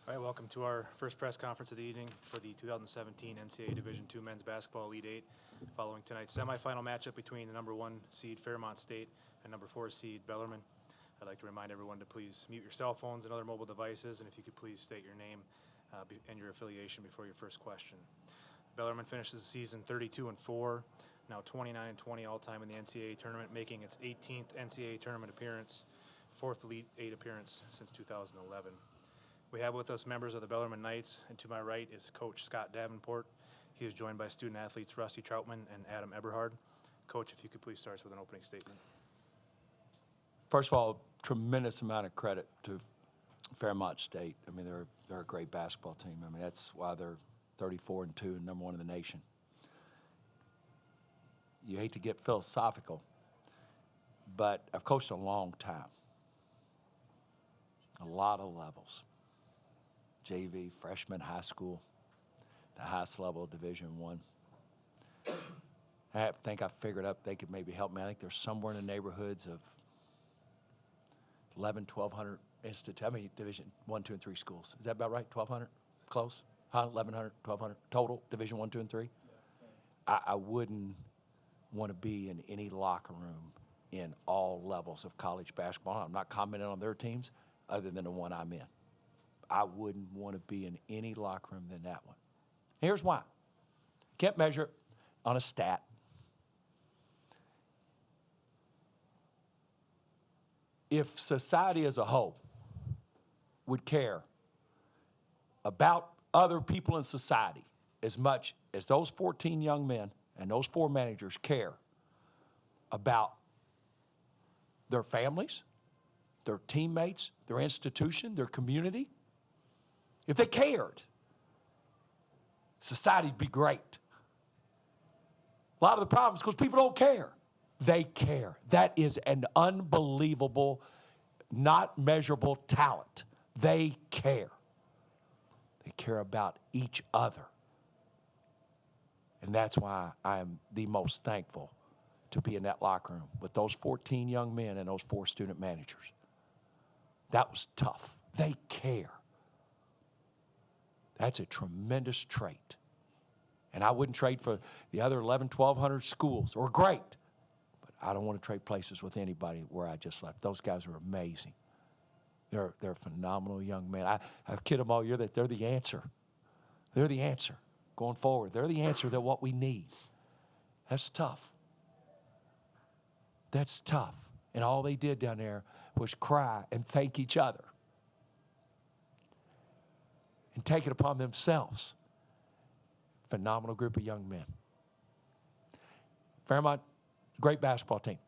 All right, welcome to our first press conference of the evening for the 2017 NCAA Division II Men's Basketball Elite Eight, following tonight's semifinal matchup between the number 1 seed Fairmont State and number 4 seed Bellarmine. I'd like to remind everyone to please mute your cell phones and other mobile devices, and if you could please state your name and your affiliation before your first question. Bellarmine finishes the season 32-4, now 29-20 all-time in the NCAA tournament, making its 18th NCAA tournament appearance, 4th Elite Eight appearance since 2011. We have with us members of the Bellarmine Knights, and to my right is Coach Scott Davenport. He is joined by student athletes Rusty Troutman and Adam Eberhard. Coach, if you could please start us with an opening statement. First of all, tremendous amount of credit to Fairmont State. I mean, they're a great basketball team. I mean, that's why they're 34-2 and number 1 in the nation. You hate to get philosophical, but I've coached a long time. A lot of levels. JV, freshman, high school, the highest level of Division I. I think I figured up they could maybe help me. I think there's somewhere in the neighborhoods of 1,200 Division I, 2, and 3 schools. Is that about right? 1,200? Close? 1,100, 1,200 total, Division I, 2, and 3? I wouldn't want to be in any locker room in all levels of college basketball. I'm not commenting on their teams other than the one I'm in. I wouldn't want to be in any locker room than that one. Here's why. Can't measure it on a stat. If society as a whole would care about other people in society as much as those 14 young men and those 4 managers care about their families, their teammates, their institution, their community, if they cared, society'd be great. A lot of the problems because people don't care. They care. That is an unbelievable, not measurable talent. They care. They care about each other. And that's why I am the most thankful to be in that locker room with those 14 young men and those 4 student managers. That was tough. They care. That's a tremendous trait. And I wouldn't trade for the other 1,100 schools. They're great. But I don't want to trade places with anybody where I just left. Those guys are amazing. They're phenomenal young men. I kid them all year that they're the answer. They're the answer going forward. They're the answer to what we need. That's tough. That's tough. And all they did down there was cry and thank each other. And take it upon themselves. Phenomenal group of young men. Fairmont, great basketball team.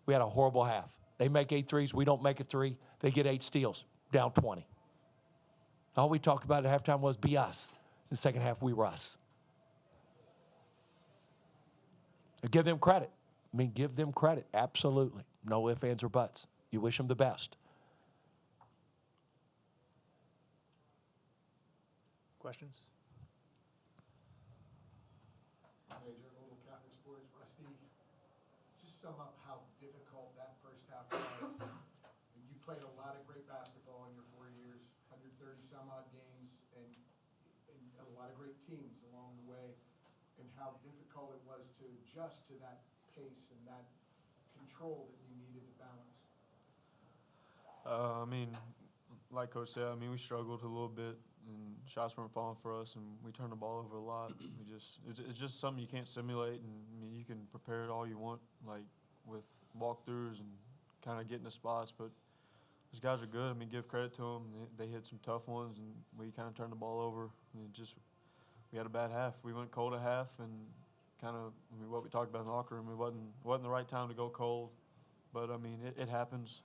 We had a horrible half. They make 8 threes. We don't make a 3. They get 8 steals, down 20. All we talked about at halftime was be us. In the second half, we were us. I give them credit. Give them credit. Absolutely. No ifs, ands, or buts. You wish them the best. Questions? Major Global Catholic Sports, Rusty, just sum up how difficult that first half was. You played a lot of great basketball in your 4 years, 130 some odd games, and a lot of great teams along the way, and how difficult it was to adjust to that pace and that control that you needed to balance. Like Coach said, we struggled a little bit, and shots weren't falling for us, and we turned the ball over a lot. It's just something you can't simulate, and you can prepare it all you want, like with walkthroughs and kind of getting the spots, but those guys are good. Give credit to them. They hit some tough ones, and we kind of turned the ball over. We had a bad half. We went cold at half, and what we talked about in the locker room, it wasn't the right time to go cold, but it happens.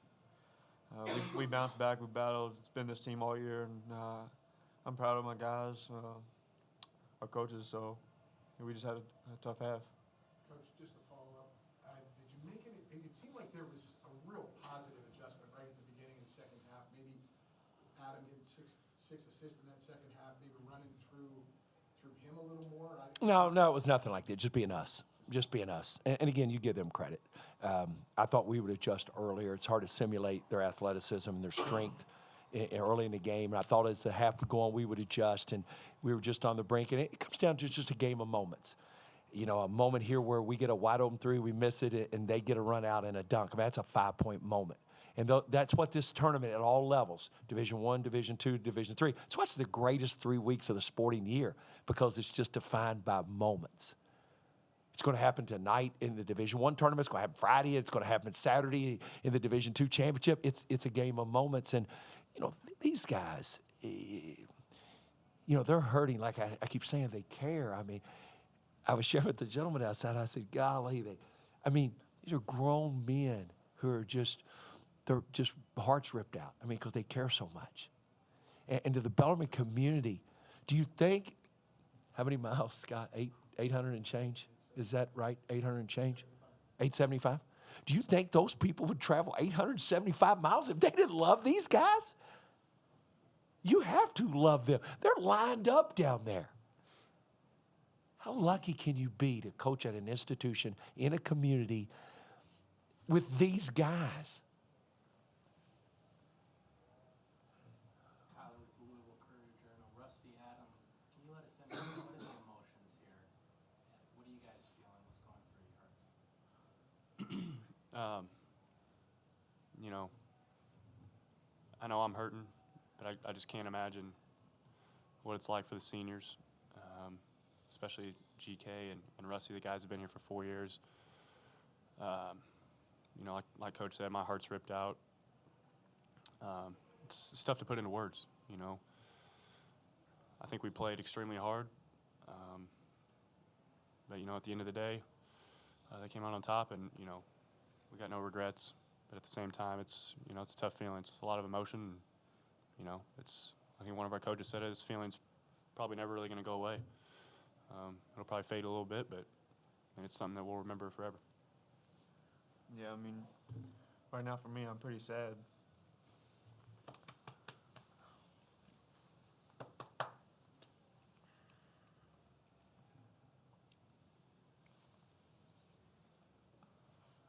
We bounced back, we battled. It's been this team all year, and I'm proud of my guys, our coaches, so we just had a tough half. Coach, just to follow up, did you make it seemed like there was a real positive adjustment right at the beginning of the second half. Maybe Adam getting six assists in that second half, maybe running through him a little more. No, it was nothing like that. Just being us. And again, you give them credit. I thought we would adjust earlier. It's hard to simulate their athleticism and their strength early in the game, and I thought as the half would go on, we would adjust, and we were just on the brink. And it comes down to just a game of moments. You know, a moment here where we get a wide open three, we miss it, and they get a run out and a dunk. I mean, that's a 5-point moment. And that's what this tournament at all levels, Division I, Division II, Division III, it's what's the greatest 3 weeks of the sporting year because it's just defined by moments. It's going to happen tonight in the Division I tournament. It's going to happen Friday. It's going to happen Saturday in the Division II championship. It's a game of moments. And, you know, these guys, you know, they're hurting. Like I keep saying, they care. I mean, I was sharing with the gentleman outside. I said, golly, these are grown men who are they're just hearts ripped out. I mean, because they care so much. And to the Bellarmine community, do you think, how many miles, Scott? 800 and change? Is that right? 800 and change? 875? Do you think those people would travel 875 miles if they didn't love these guys? You have to love them. They're lined up down there. How lucky can you be to coach at an institution in a community with these guys? Kyle with the Louisville Courier-Journal. Rusty, Adam, can you let us in? What is the emotions here? What are you guys feeling? What's going through your hearts? You know, I know I'm hurting, but I just can't imagine what it's like for the seniors, especially GK and Rusty, the guys have been here for 4 years. You know, like Coach said, my heart's ripped out. It's tough to put into words, you know. I think we played extremely hard. But, you know, at the end of the day, they came out on top, and, you know, we got no regrets. But at the same time, it's, you know, it's a tough feeling. It's a lot of emotion. And, you know, I think one of our coaches said it, this feeling's probably never really going to go away. It'll probably fade a little bit, but it's something that we'll remember forever. Yeah, I mean, right now for me, I'm pretty sad.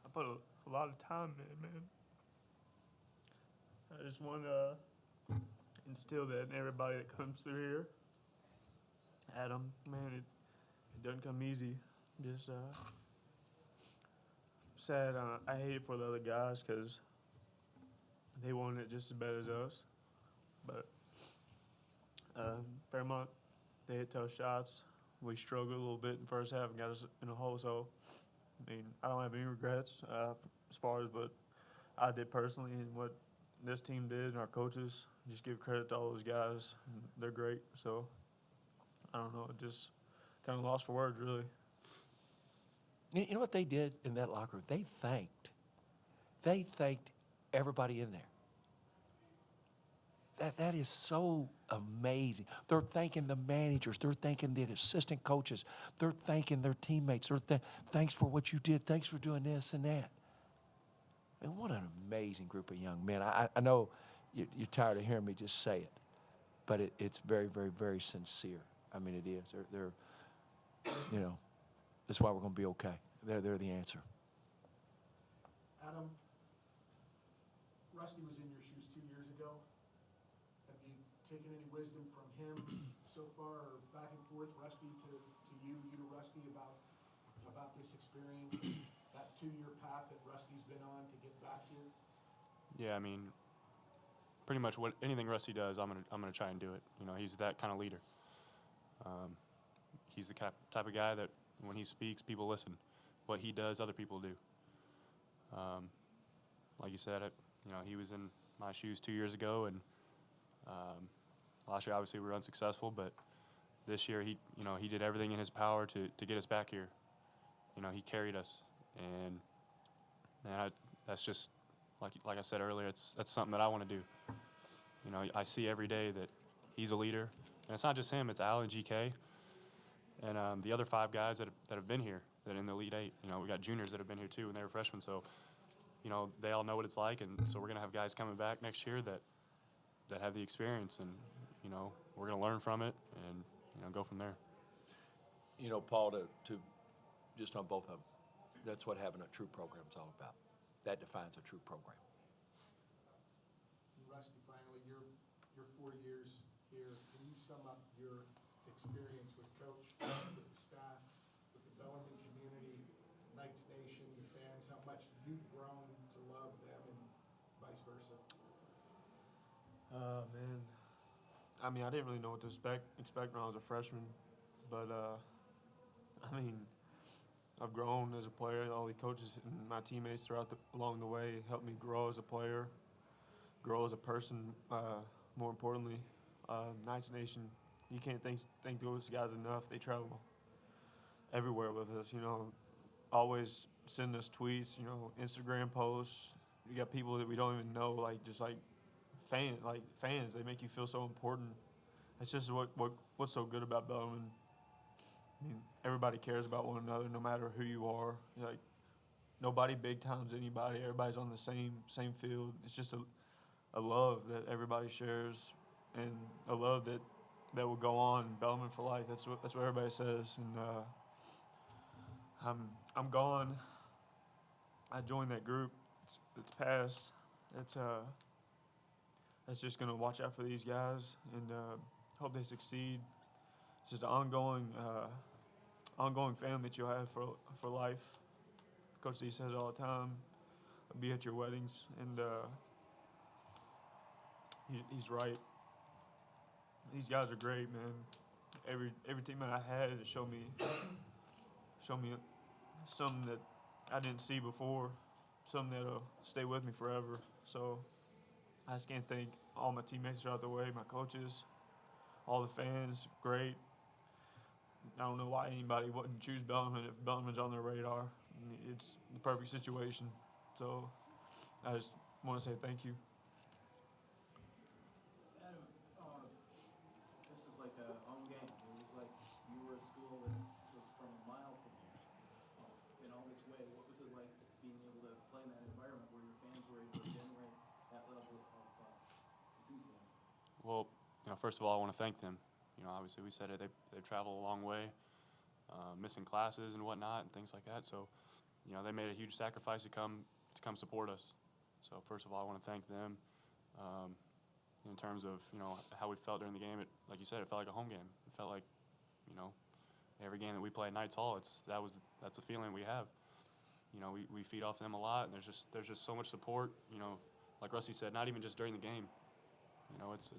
I put a lot of time in, man. I just want to instill that in everybody that comes through here. Adam, man, it doesn't come easy. Just sad. I hate it for the other guys because they want it just as bad as us. But Fairmont, they hit tough shots. We struggled a little bit in the first half and got us in a hole. So, I mean, I don't have any regrets as far as what I did personally and what this team did and our coaches. Just give credit to all those guys. They're great. So, I don't know. Just kind of lost for words, really. You know what they did in that locker room? They thanked everybody in there. That is so amazing. They're thanking the managers. They're thanking the assistant coaches. They're thanking their teammates. Thanks for what you did. Thanks for doing this and that. I mean, what an amazing group of young men. I know you're tired of hearing me just say it, but it's very, very, very sincere. I mean, it is. They're you know, that's why we're going to be okay. They're the answer. Adam, Rusty was in your shoes 2 years ago. Have you taken any wisdom from him so far, or back and forth, Rusty to you to Rusty about this experience, that 2-year path that Rusty's been on to get back here? Yeah, I mean, pretty much anything Rusty does, I'm gonna try and do it. You know, he's that kind of leader. He's the type of guy that when he speaks, people listen. What he does, other people do. Like you said, you know, he was in my shoes 2 years ago, and last year obviously we were unsuccessful, but this year he did everything in his power to get us back here. You know, he carried us, and man, that's just like I said earlier, that's something that I want to do. You know, I see every day that he's a leader, and it's not just him; it's Al and GK, and the other 5 guys that have been here, that are in the Elite 8. You know, we got juniors that have been here too, and they were freshmen. So, you know, they all know what it's like, and so we're gonna have guys coming back next year that have the experience, and you know, we're gonna learn from it, and you know, go from there. You know, Paul, to just on both of them, that's what having a true program is all about. That defines a true program. Rusty, finally, you're here. Can you sum up your experience with Coach, with the staff, with the Bellarmine community, Knights Nation, the fans, how much you've grown to love them and vice versa? Man. I mean, I didn't really know what to expect when I was a freshman, but I mean, I've grown as a player. All the coaches and my teammates along the way helped me grow as a player, grow as a person. More importantly, Knights Nation. You can't thank those guys enough. They travel everywhere with us. You know, always send us tweets. You know, Instagram posts. You got people that we don't even know, fans. They make you feel so important. It's just what's so good about Bellarmine. I mean, everybody cares about one another, no matter who you are. Like, nobody big times anybody. Everybody's on the same field. It's just a love that everybody shares, and a love that will go on. Bellarmine for life. That's what everybody says. And I'm gone. I joined that group. It's passed. It's just gonna watch out for these guys and hope they succeed. It's just an ongoing family that you'll have for life. Coach D says it all the time. I'll be at your weddings, and he's right. These guys are great, man. Every team that I had showed me something that I didn't see before, something that'll stay with me forever. So I just can't thank all my teammates throughout the way, my coaches, all the fans. Great. I don't know why anybody wouldn't choose Bellarmine if Bellarmine's on their radar. I mean, it's the perfect situation. So I just want to say thank you. Adam, this is like a home game. It was like you were a school that was from a mile from here. In all this way, what was it like being able to play in that environment where your fans were able to generate that level of enthusiasm? Well, first of all, I want to thank them. Obviously we said it, they travel a long way, missing classes and whatnot and things like that. So, they made a huge sacrifice to come support us. So first of all, I want to thank them. In terms of, how we felt during the game, like you said, it felt like a home game. It felt like, every game that we play at Knights Hall, that's a feeling we have. We feed off them a lot, and there's just so much support. Like Rusty said, not even just during the game. It's